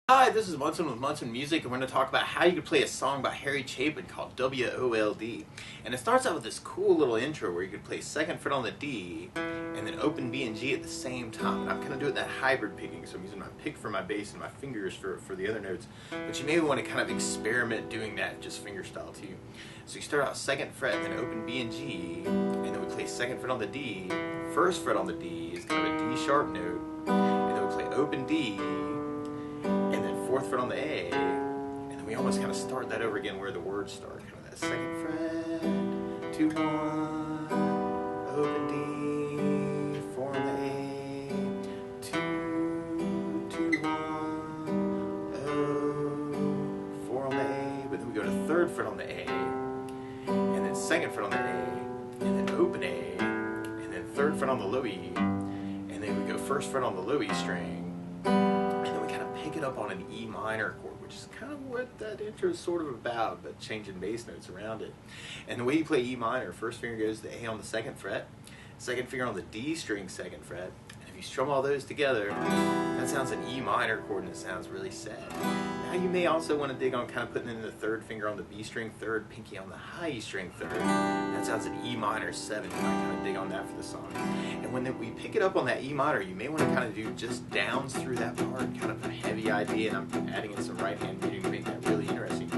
Hi, this is Munson with Munson Music, and we're going to talk about how you can play a song by Chapin called W.O.L.D. And it starts out with this cool little intro where you could play second fret on the D and then open B and G at the same time. And I'm kind of doing that hybrid picking, so I'm using my pick for my bass and my fingers for the other notes. But you may want to kind of experiment doing that just fingerstyle too. So you start out second fret, then open B and G, and then we play second fret on the D. First fret on the D is kind of a D sharp note, and then we play open D, and then fourth fret on the A, and then we almost kind of start that over again where the words start. Kind of that second fret, 2, 1, open D, 4 on the A, 2, 2, 1, O, 4 on the A, but then we go to third fret on the A, and then second fret on the A, and then open A, and then third fret on the low E, and then we go first fret on the low E string, pick it up on an E minor chord, which is kind of what that intro is sort of about, but changing bass notes around it. And the way you play E minor, first finger goes to the A on the second fret, second finger on the D string second fret, and if you strum all those together, that sounds an E minor chord and it sounds really sad. Now you may also want to dig on kind of putting in the third finger on the B string third, pinky on the high E string third. That sounds an E minor 7. You might kind of dig on that for the song. And when we pick it up on that E minor, you may want to kind of do just downs through that part, kind of a heavy idea, and I'm adding in some right hand muting to make that really interesting.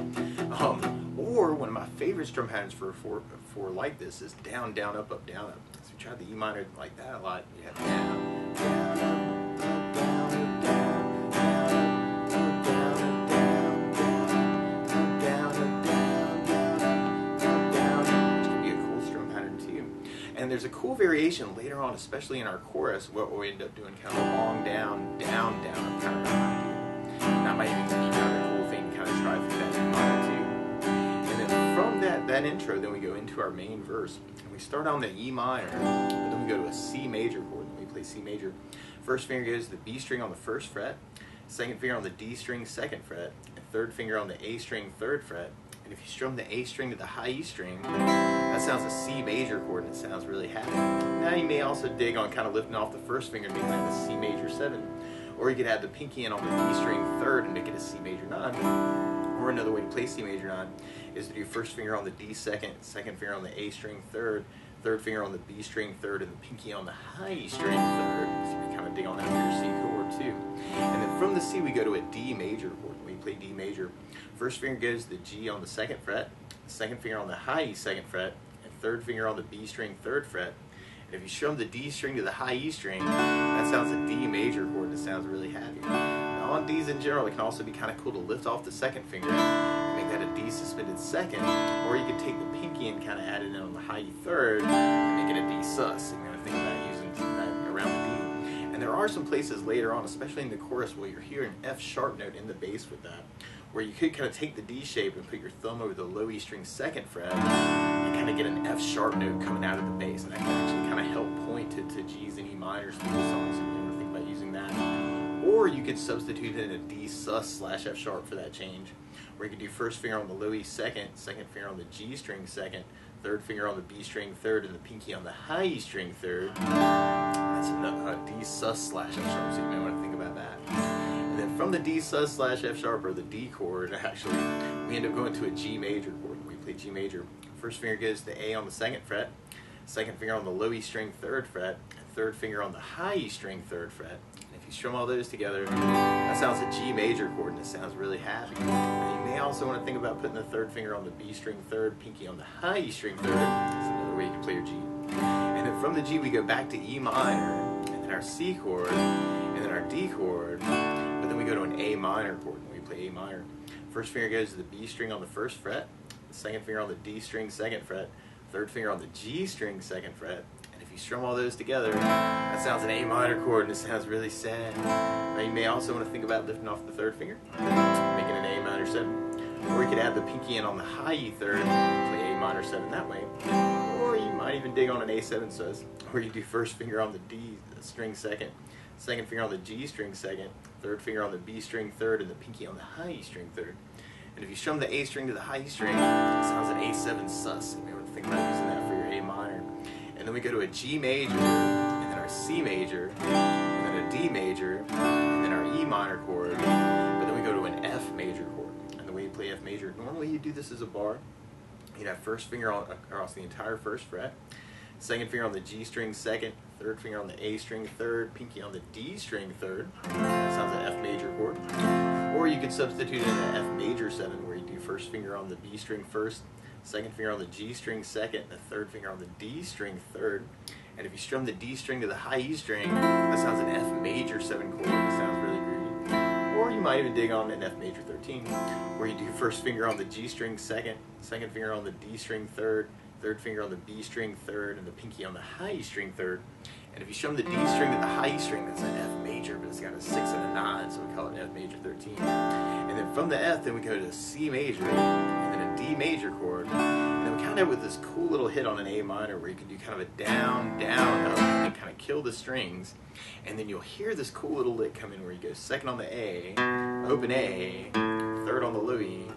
Or one of my favorite strum patterns for like this is down, down, up, up, down, up. So we tried the E minor like that a lot. You have down, down, up, down, up, down, down, and there's a cool variation later on, especially in our chorus, what we end up doing kind of a long down, down, down, kind of around here. And that might even be kind of a cool thing to kind of try through that E minor too. And then from that intro, then we go into our main verse. And we start on the E minor, but then we go to a C major chord. When we play C major, first finger goes to the B string on the first fret, second finger on the D string second fret, and third finger on the A string third fret. And if you strum the A string to the high E string, that sounds a C major chord and it sounds really happy. Now you may also dig on kind of lifting off the first finger and making that a C major 7. Or you could add the pinky in on the D string third and make it a C major 9. Or another way to play C major 9 is to do first finger on the D second, second finger on the A string third, third finger on the B string third, and the pinky on the high E string third. So you can kind of dig on that for your C chord too. And then from the C we go to a D major chord. When we play D major, first finger goes to the G on the second fret, second finger on the high E second fret, and third finger on the B string third fret. And if you strum the D string to the high E string, that sounds a D major chord and it sounds really happy. Now on Ds in general, it can also be kind of cool to lift off the second finger and make that a D suspended second, or you could take the pinky and kind of add it in on the high E third and make it a D sus. And you're going to think about using that around the D. And there are some places later on, especially in the chorus, where you're hearing an F sharp note in the bass with that, where you could kind of take the D shape and put your thumb over the low E string second fret and kind of get an F sharp note coming out of the bass, and that can actually kind of help point to G's and E minors through the song, so you want to think about using that. Or you could substitute in a D sus slash F sharp for that change, where you could do first finger on the low E second, second finger on the G string second, third finger on the B string third, and the pinky on the high E string third. That's a D sus slash F sharp, so you may want to think about that. And then from the D sus slash F sharp, or the D chord, actually, we end up going to a G major chord. We play G major. First finger goes to the A on the second fret, second finger on the low E string third fret, and third finger on the high E string third fret. And if you strum all those together, that sounds a G major chord and it sounds really happy. Now you may also want to think about putting the third finger on the B string third, pinky on the high E string third. That's another way you can play your G. And then from the G we go back to E minor, and then our C chord, and then our D chord, but then we go to an A minor chord when we play A minor. First finger goes to the B string on the first fret, the second finger on the D string second fret, third finger on the G string second fret, and if you strum all those together, that sounds an A minor chord and it sounds really sad. Now you may also want to think about lifting off the third finger, making an A minor 7. Or you could add the pinky in on the high E third and play A minor 7 that way. Or you might even dig on an A7 sus, or you do first finger on the D string second, second finger on the G string second, third finger on the B string third, and the pinky on the high E string third. And if you strum the A string to the high E string, it sounds an A7 sus. You may want to think about using that for your A minor. And then we go to a G major, and then our C major, and then a D major, and then our E minor chord. But then we go do this as a bar, you'd have first finger across the entire first fret, second finger on the G string second, third finger on the A string third, pinky on the D string third. That sounds like F major chord. Or you could substitute in an F major 7 where you do first finger on the B string first, second finger on the G string second, and the third finger on the D string third. And if you strum the D string to the high E string, that sounds an F major 7 chord. That sounds really groovy. Or you might even dig on an F major 13 where you do first finger on the G string second, second finger on the D string third, third finger on the B string third, and the pinky on the high E string third. And if you strum the D string to the high E string, that's an F major, but it's got a 6 and a 9, so we call it an F major 13. And then from the F, then we go to C major, and then a D major chord. And then we kind of with this cool little hit on an A minor where you can do kind of a down, down, up, and kind of kill the strings. And then you'll hear this cool little lick come in where you go second on the A, open A, third on the low E,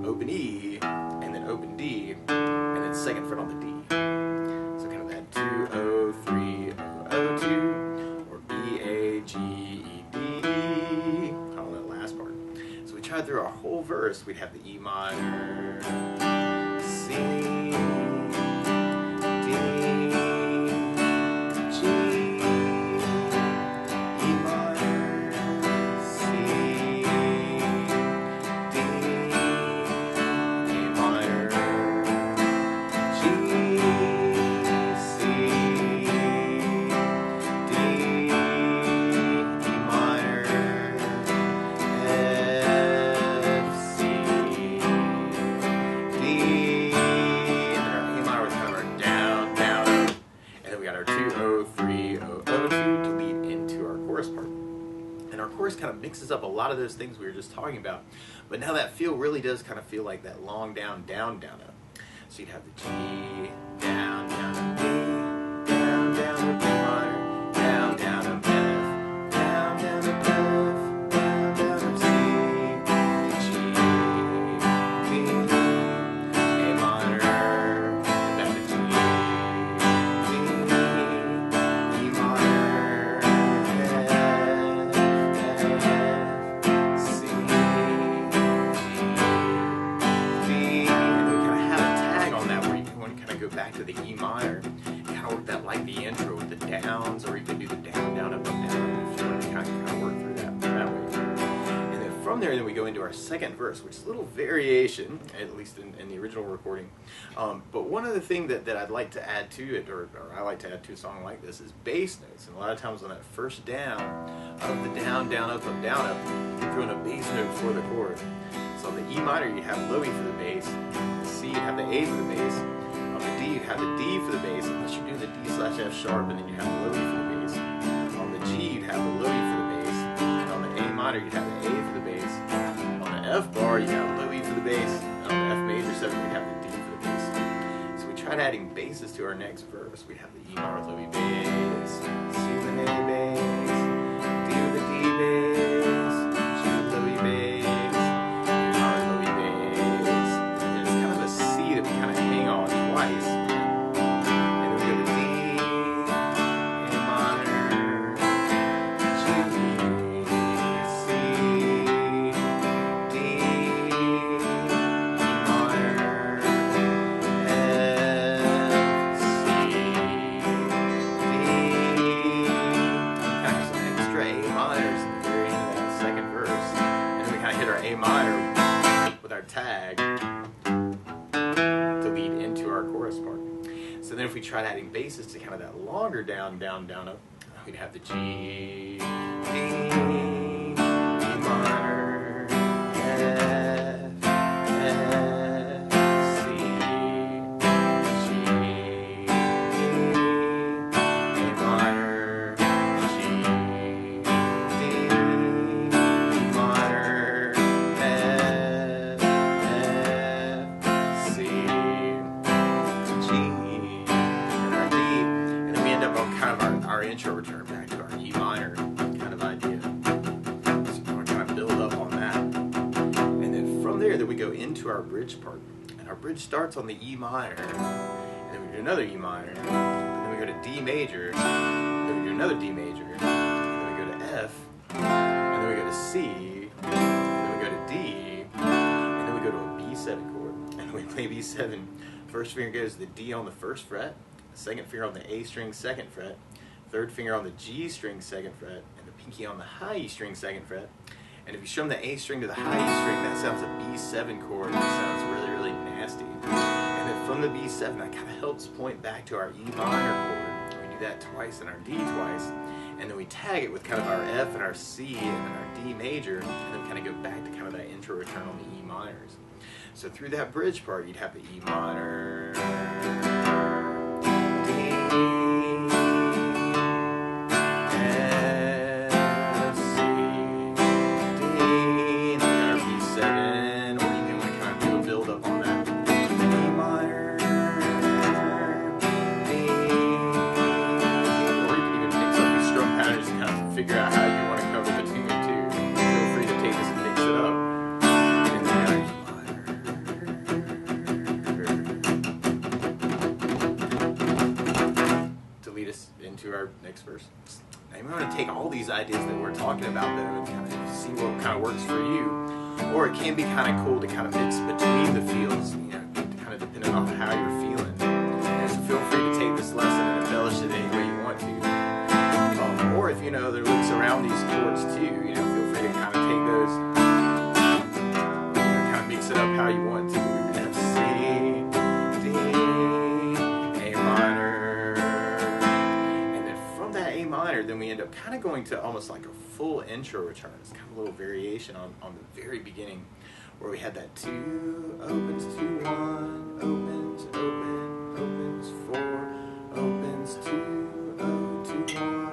open E, and then open D, and then second fret on the D. So kind of that 2, 0, 3, 0, 2, or B, A, G, E, D, E, kind of that last part. So we tried through our whole verse, we'd have the E minor, C, D, G, E minor, C, D, A minor, G, C, D, E minor, F, C, D, and then our A minor was kind of our down, down, up. And then we got our 2, 0, 3, 0, 0, 2 to lead into our chorus part. And our chorus kind of mixes up a lot of those things we were just talking about. But now that feel really does kind of feel like that long down, down, down, up. So you'd have the G, down, down, up, D, down, down, up, D minor, down, down, up, F, down, down, up, F, down, down, up, C, G, D, A minor, and back to G, D, E minor, F, C, G, D, and then we kind of have a tag on that where you want to kind of go back to the E minor and kind of work that like the intro with the downs, or you can do the down, down, up, and down if you want to kind of work through that way. And then from there, then we go into our second verse, which is a little variation, at least in the original recording. But one other thing that I'd like to add to it, or I like to add to a song like this, is bass notes. And a lot of times on that first down, of the down, down, up, you're doing a bass note for the chord. So on the E minor, you have low E for the bass. On the C, you have the A for the bass. On the D, you have the D for the bass, unless you're doing the D/F sharp, and then you have the low E for the bass. On the G, you'd have the low E for the bass. And on the A minor, you'd have the A for the bass. On the F bar, you have low E for the bass. And on the F major 7, we'd have the D for the bass. So we tried adding basses to our next verse. We'd have the E minor with low E bass, C with an A bass, D with a D bass, G with low E bass, E minor with low E bass. And it's kind of a C that we kind of hang on twice. And then we go to D, A minor, G, C, D, E minor, F, C, D. Kind of some extra A minors at the very end of that second verse. And then we kind of hit our A minor with our tag to lead into our chorus part. So then if we tried adding basses to kind of that longer down, down, down, up, we'd have the G, D, E minor, F, C, G, A minor, G, D, E minor, F, C, G, and our D, and then we end up on kind of our intro return back to our E minor kind of idea. So we're kind of build up on that. And then from there, then we go into our bridge part. And our bridge starts on the E minor, and then we do another E minor, and then we go to D major, and then we do another D major, and then we go to F, and then we go to C, and then we go to D, and then we go to a B7 chord. play B7, first finger goes to the D on the first fret, second finger on the A string second fret, third finger on the G string second fret, and the pinky on the high E string second fret. And if you strum the A string to the high E string, that sounds a B7 chord. That sounds really, really nasty. And then from the B7, that kind of helps point back to our E minor chord. We do that twice and our D twice. And then we tag it with kind of our F and our C and our D major, and then we kind of go back to kind of that intro return on the E minors. So through that bridge part, you'd have the E minor, D, F, C, D, and then our B7, or you can kind of do a build up on that. E minor, D, or you can even mix up these strum patterns and kind of figure out how you want to cover between the two. Feel free to take this and mix it up. And then to lead us into our next verse. I'm going to take all these ideas that we're talking about though and kind of see what kind of works for you. Or it can be kind of cool to kind of mix between the feels, you know, kind of depending on how you're feeling. And so feel free to take this lesson and embellish it any way you want to. Or if you know there are licks around these chords too, you know, feel free to kind of take those, you know, kind of mix it up how you want to. F, C, D, A minor, and then from that A minor, then we end up kind of going to almost like a full intro return. It's kind of a little variation on the very beginning, where we had that 2 opens, 2, 1 opens, open, opens, 4 opens, 2, O, 2, 1.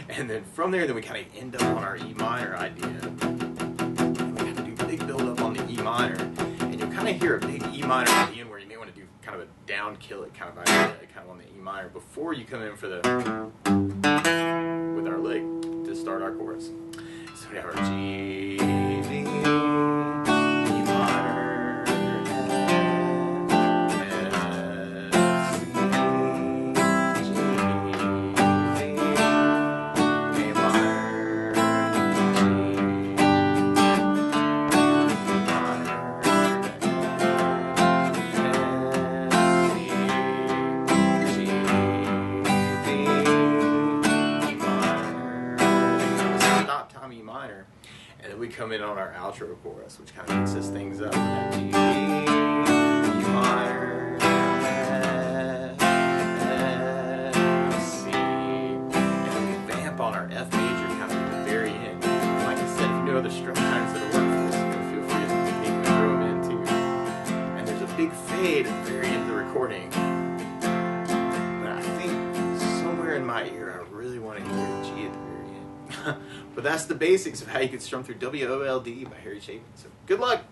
And then from there, then we kind of end up on our E minor idea. And we kind of do a big build up on the E minor, and you'll kind of hear a big E minor at the end where you may want to do kind of a down kill it kind of idea, kind of on the E minor before you come in for the with our lick to start our chorus. So we have our G, D, E minor, F, C, and then we come in on our outro chorus, which kind of mixes things up. That G, E minor, F, C, and then we vamp on our F major kind of at the very end. Like I said, if you know other strum patterns that will work for this, feel free to take them and throw them in too. And there's a big fade at the very end of the recording. But I think somewhere in my ear, I really want to hear a G at the very end. But that's the basics of how you can strum through W.O.L.D by Chapin. So good luck!